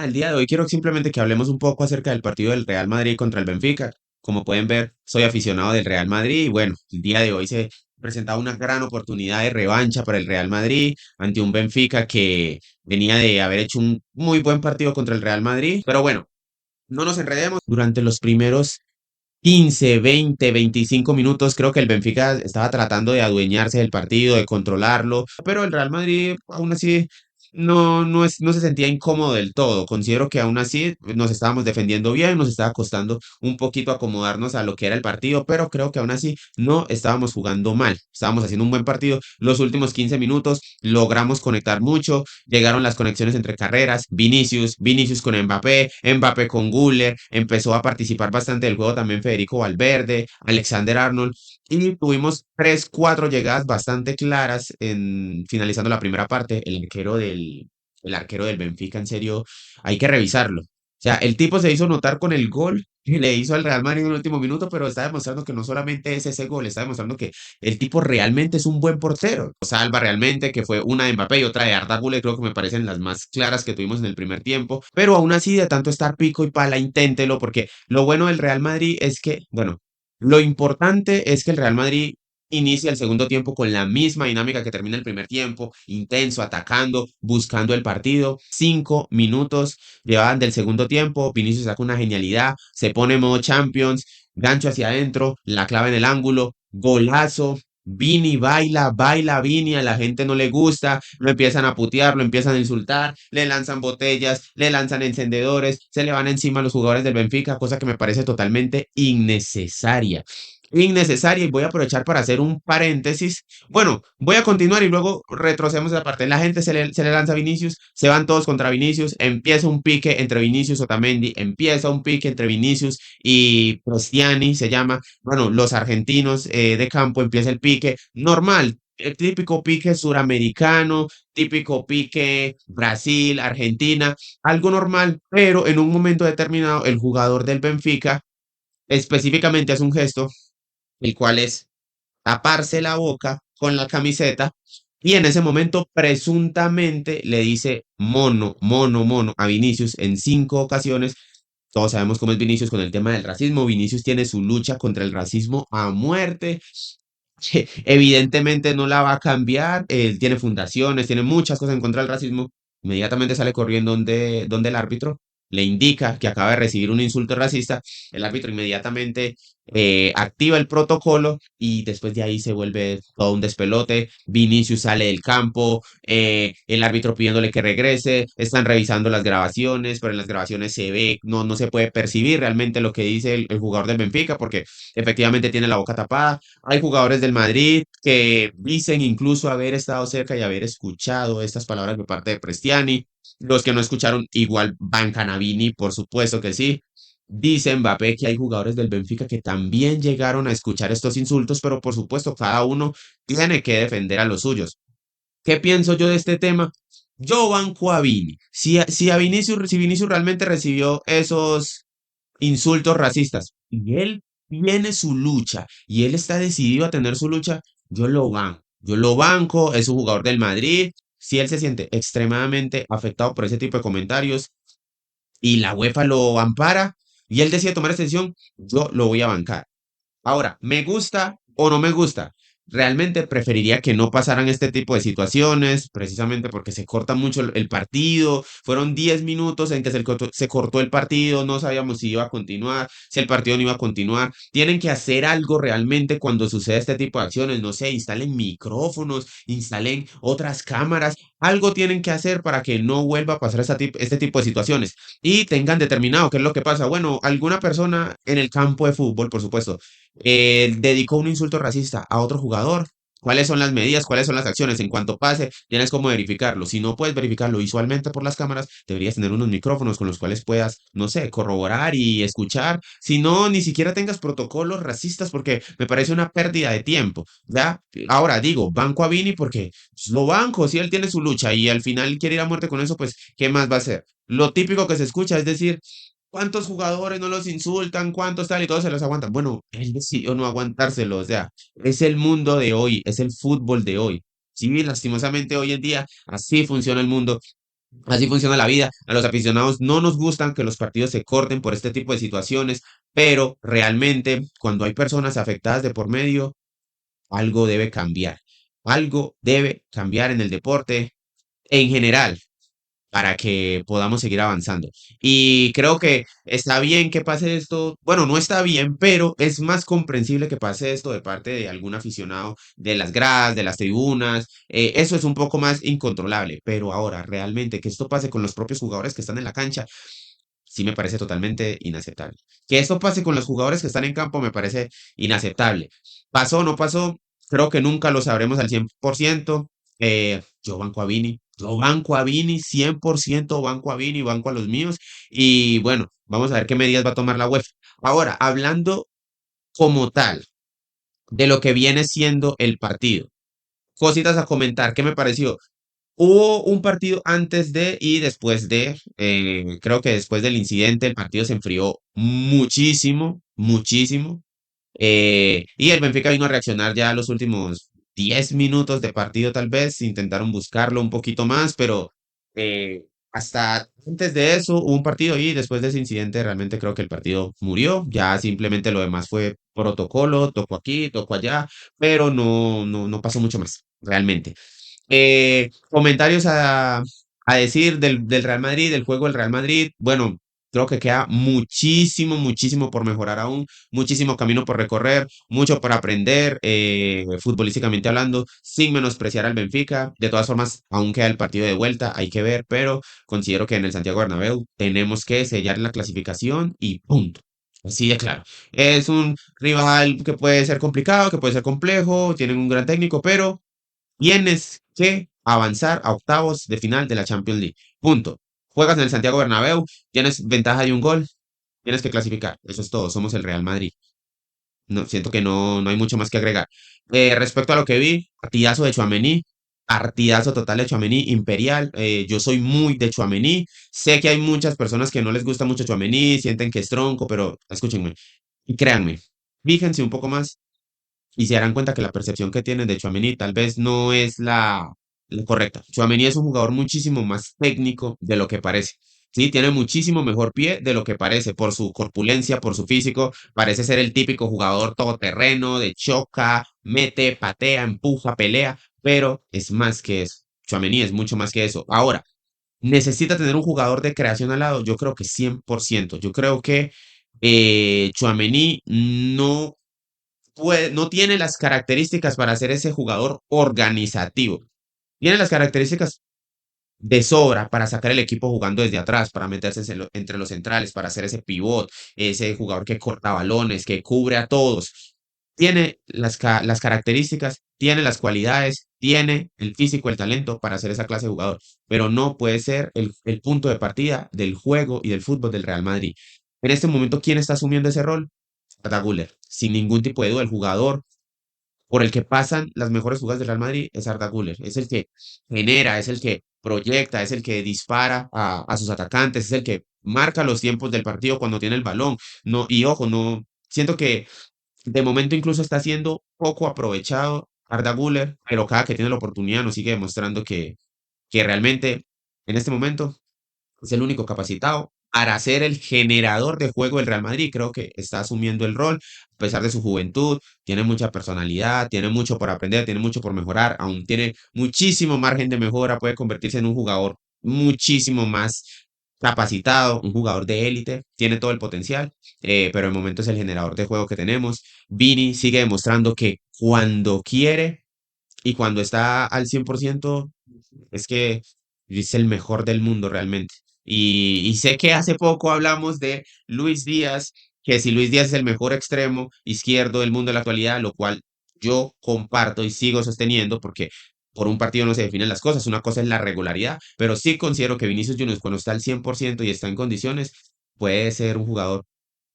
Al día de hoy quiero simplemente que hablemos un poco acerca del partido del Real Madrid contra el Benfica. Como pueden ver, soy aficionado del Real Madrid y bueno, el día de hoy se presentaba una gran oportunidad de revancha para el Real Madrid ante un Benfica que venía de haber hecho un muy buen partido contra el Real Madrid. Pero bueno, no nos enredemos. Durante los primeros 15, 20, 25 minutos, creo que el Benfica estaba tratando de adueñarse del partido, de controlarlo, pero el Real Madrid aún así no se sentía incómodo del todo. Considero que aún así nos estábamos defendiendo bien, nos estaba costando un poquito acomodarnos a lo que era el partido, pero creo que aún así no estábamos jugando mal. Estábamos haciendo un buen partido. Los últimos 15 minutos logramos conectar mucho, llegaron las conexiones entre carreras, Vinicius con Mbappé, Mbappé con Güler, empezó a participar bastante del juego también Federico Valverde, Alexander Arnold, y tuvimos tres, cuatro llegadas bastante claras en finalizando la primera parte. El arquero del Benfica, en serio, hay que revisarlo. O sea, el tipo se hizo notar con el gol que le hizo al Real Madrid en el último minuto, pero está demostrando que no solamente es ese gol, está demostrando que el tipo realmente es un buen portero. Salva realmente, que fue una de Mbappé y otra de Arda Güler, creo que me parecen las más claras que tuvimos en el primer tiempo. Pero aún así, de tanto estar pico y pala, inténtelo, porque lo bueno del Real Madrid es que, bueno, lo importante es que el Real Madrid inicia el segundo tiempo con la misma dinámica que termina el primer tiempo, intenso, atacando, buscando el partido. 5 minutos llevaban del segundo tiempo, Vinicius saca una genialidad, se pone en modo Champions, gancho hacia adentro, la clava en el ángulo, golazo. Vini baila, baila Vini, a la gente no le gusta, lo empiezan a putear, lo empiezan a insultar, le lanzan botellas, le lanzan encendedores, se le van encima a los jugadores del Benfica, cosa que me parece totalmente innecesaria. Innecesaria, y voy a aprovechar para hacer un paréntesis. Bueno, voy a continuar y luego retrocedemos esa parte. La gente se le lanza a Vinicius, se van todos contra Vinicius, empieza un pique entre Vinicius Otamendi, empieza un pique entre Vinicius y Prostiani, se llama. Bueno, los argentinos de campo, empieza el pique normal. El típico pique suramericano, típico pique Brasil, Argentina, algo normal, pero en un momento determinado el jugador del Benfica específicamente hace un gesto, el cual es taparse la boca con la camiseta, y en ese momento presuntamente le dice mono, mono, mono a Vinicius en 5 ocasiones. Todos sabemos cómo es Vinicius con el tema del racismo. Vinicius tiene su lucha contra el racismo a muerte, que evidentemente no la va a cambiar. Él tiene fundaciones, tiene muchas cosas en contra del racismo. Inmediatamente sale corriendo donde el árbitro le indica que acaba de recibir un insulto racista. El árbitro inmediatamente activa el protocolo y después de ahí se vuelve todo un despelote. Vinicius sale del campo, el árbitro pidiéndole que regrese, están revisando las grabaciones, pero en las grabaciones se ve, no se puede percibir realmente lo que dice el jugador del Benfica porque efectivamente tiene la boca tapada. Hay jugadores del Madrid que dicen incluso haber estado cerca y haber escuchado estas palabras de parte de Prestiani. Los que no escucharon igual bancan a Vini, por supuesto que sí. Dice Mbappé que hay jugadores del Benfica que también llegaron a escuchar estos insultos, pero por supuesto cada uno tiene que defender a los suyos. ¿Qué pienso yo de este tema? Yo banco a Vini. Si Vinicius realmente recibió esos insultos racistas y él tiene su lucha y él está decidido a tener su lucha, yo lo banco, es un jugador del Madrid. Si él se siente extremadamente afectado por ese tipo de comentarios y la UEFA lo ampara y él decide tomar esa decisión, yo lo voy a bancar. Ahora, ¿me gusta o no me gusta? Realmente preferiría que no pasaran este tipo de situaciones, precisamente porque se corta mucho el partido. Fueron 10 minutos en que se cortó el partido, no sabíamos si iba a continuar, si el partido no iba a continuar. Tienen que hacer algo realmente cuando sucede este tipo de acciones. No sé, instalen micrófonos, instalen otras cámaras. Algo tienen que hacer para que no vuelva a pasar este tipo de situaciones. Y tengan determinado qué es lo que pasa. Bueno, alguna persona en el campo de fútbol, por supuesto, dedicó un insulto racista a otro jugador. ¿Cuáles son las medidas? ¿Cuáles son las acciones? En cuanto pase, tienes cómo verificarlo. Si no puedes verificarlo visualmente por las cámaras, deberías tener unos micrófonos con los cuales puedas, no sé, corroborar y escuchar. Si no, ni siquiera tengas protocolos racistas porque me parece una pérdida de tiempo. ¿Ya? Ahora digo, banco a Vini porque lo banco, si él tiene su lucha y al final quiere ir a muerte con eso, pues, ¿qué más va a hacer? Lo típico que se escucha es decir, ¿cuántos jugadores no los insultan? ¿Cuántos tal y todos se los aguantan? Bueno, él decidió no aguantárselo, o sea, es el mundo de hoy, es el fútbol de hoy. Sí, lastimosamente hoy en día así funciona el mundo. Así funciona la vida. A los aficionados no nos gustan que los partidos se corten por este tipo de situaciones, pero realmente cuando hay personas afectadas de por medio, algo debe cambiar. Algo debe cambiar en el deporte en general para que podamos seguir avanzando. Y creo que está bien que pase esto, bueno, no está bien, pero es más comprensible que pase esto de parte de algún aficionado de las gradas, de las tribunas. Eso es un poco más incontrolable, pero ahora realmente que esto pase con los propios jugadores que están en la cancha, sí me parece totalmente inaceptable. Que esto pase con los jugadores que están en campo me parece inaceptable. ¿Pasó o no pasó? Creo que nunca lo sabremos al 100%. Yo banco a Vini, yo banco a Vini, 100% banco a Vini, banco a los míos. Y bueno, vamos a ver qué medidas va a tomar la UEFA. Ahora, hablando como tal de lo que viene siendo el partido, cositas a comentar, ¿qué me pareció? Hubo un partido antes de y después de, creo que después del incidente el partido se enfrió muchísimo, muchísimo. Y el Benfica vino a reaccionar ya a los últimos 10 minutos de partido tal vez, intentaron buscarlo un poquito más, pero hasta antes de eso hubo un partido y después de ese incidente realmente creo que el partido murió, ya simplemente lo demás fue protocolo, tocó aquí, tocó allá, pero no pasó mucho más, realmente. Comentarios a decir del Real Madrid, del juego del Real Madrid. Bueno, creo que queda muchísimo, muchísimo por mejorar aún, muchísimo camino por recorrer, mucho por aprender, futbolísticamente hablando, sin menospreciar al Benfica. De todas formas, aún queda el partido de vuelta, hay que ver, pero considero que en el Santiago Bernabéu tenemos que sellar la clasificación y punto. Así de claro. Es un rival que puede ser complicado, que puede ser complejo, tienen un gran técnico, pero tienes que avanzar a octavos de final de la Champions League. Punto. Juegas en el Santiago Bernabéu, tienes ventaja de un gol, tienes que clasificar. Eso es todo. Somos el Real Madrid. No, siento que no hay mucho más que agregar. Respecto a lo que vi, partidazo de Tchouaméni, partidazo total de Tchouaméni, imperial. Yo soy muy de Tchouaméni. Sé que hay muchas personas que no les gusta mucho Tchouaméni, sienten que es tronco, pero escúchenme y créanme, fíjense un poco más y se darán cuenta que la percepción que tienen de Tchouaméni tal vez no es la correcta. Tchouaméni es un jugador muchísimo más técnico de lo que parece. Sí, tiene muchísimo mejor pie de lo que parece por su corpulencia, por su físico. Parece ser el típico jugador todoterreno, de choca, mete, patea, empuja, pelea, pero es más que eso. Tchouaméni es mucho más que eso. Ahora, necesita tener un jugador de creación al lado. Yo creo que 100%. Yo creo que Tchouaméni no tiene las características para ser ese jugador organizativo. Tiene las características de sobra para sacar el equipo jugando desde atrás, para meterse entre los centrales, para hacer ese pivot, ese jugador que corta balones, que cubre a todos. Tiene las características, tiene las cualidades, tiene el físico, el talento para ser esa clase de jugador, pero no puede ser el punto de partida del juego y del fútbol del Real Madrid. En este momento, ¿quién está asumiendo ese rol? Arda Güler, sin ningún tipo de duda, el jugador por el que pasan las mejores jugadas del Real Madrid es Arda Güler. Es el que genera, es el que proyecta, es el que dispara a sus atacantes, es el que marca los tiempos del partido cuando tiene el balón. No, y ojo, no, siento que de momento incluso está siendo poco aprovechado Arda Güler, pero cada que tiene la oportunidad nos sigue demostrando que realmente en este momento es el único capacitado para ser el generador de juego del Real Madrid. Creo que está asumiendo el rol, a pesar de su juventud, tiene mucha personalidad, tiene mucho por aprender, tiene mucho por mejorar, aún tiene muchísimo margen de mejora, puede convertirse en un jugador muchísimo más capacitado, un jugador de élite, tiene todo el potencial, pero el momento es el generador de juego que tenemos. Vini sigue demostrando que cuando quiere y cuando está al 100% es que es el mejor del mundo realmente. Y sé que hace poco hablamos de Luis Díaz, que si Luis Díaz es el mejor extremo izquierdo del mundo en la actualidad, lo cual yo comparto y sigo sosteniendo porque por un partido no se definen las cosas, una cosa es la regularidad, pero sí considero que Vinicius Junior cuando está al 100% y está en condiciones, puede ser un jugador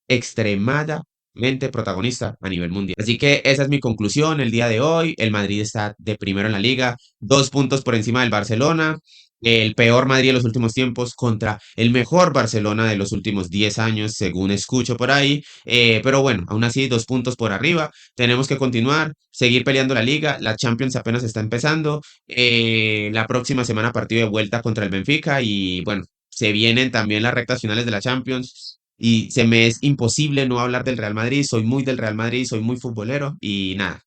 extremadamente mente protagonista a nivel mundial. Así que esa es mi conclusión el día de hoy. El Madrid está de primero en la liga, 2 puntos por encima del Barcelona. El peor Madrid de los últimos tiempos contra el mejor Barcelona de los últimos 10 años, según escucho por ahí. Pero bueno, aún así, 2 puntos por arriba. Tenemos que continuar, seguir peleando la liga. La Champions apenas está empezando. La próxima semana partido de vuelta contra el Benfica y bueno, se vienen también las rectas finales de la Champions y se me es imposible no hablar del Real Madrid. Soy muy del Real Madrid, soy muy futbolero y nada.